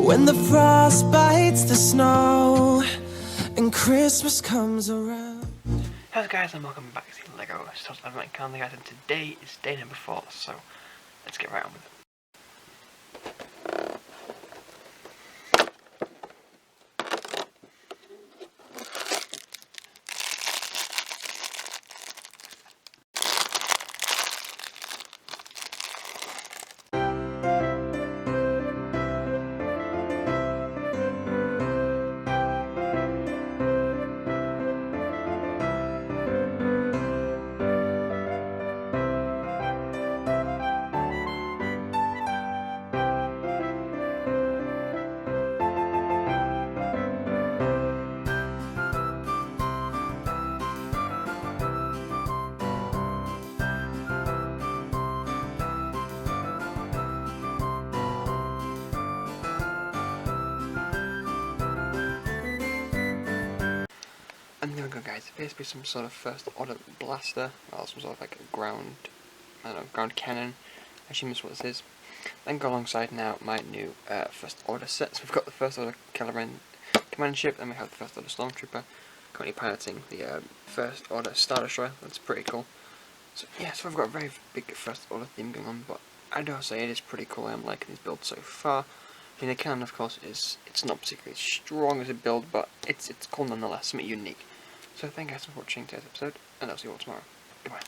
When the frost bites the snow and Christmas comes around. Hello guys and welcome back to LEGO Star Wars Advent Calendar guys, and today is day number 4, so let's get right on with it. And there we go guys, it appears to be some sort of first order blaster, or some sort of like a ground cannon, I assume that's what this is. Then go alongside now my new first order set. So we've got the first order command ship, and we have the first order stormtrooper, currently piloting the first order Star Destroyer. That's pretty cool. So yeah, so we've got a very big first order theme going on, but I do say it is pretty cool. I'm liking this build so far. I mean, the cannon, of course, it's not particularly strong as a build, but it's cool nonetheless, something unique. So thank you guys for watching today's episode, and I'll see you all tomorrow. Goodbye.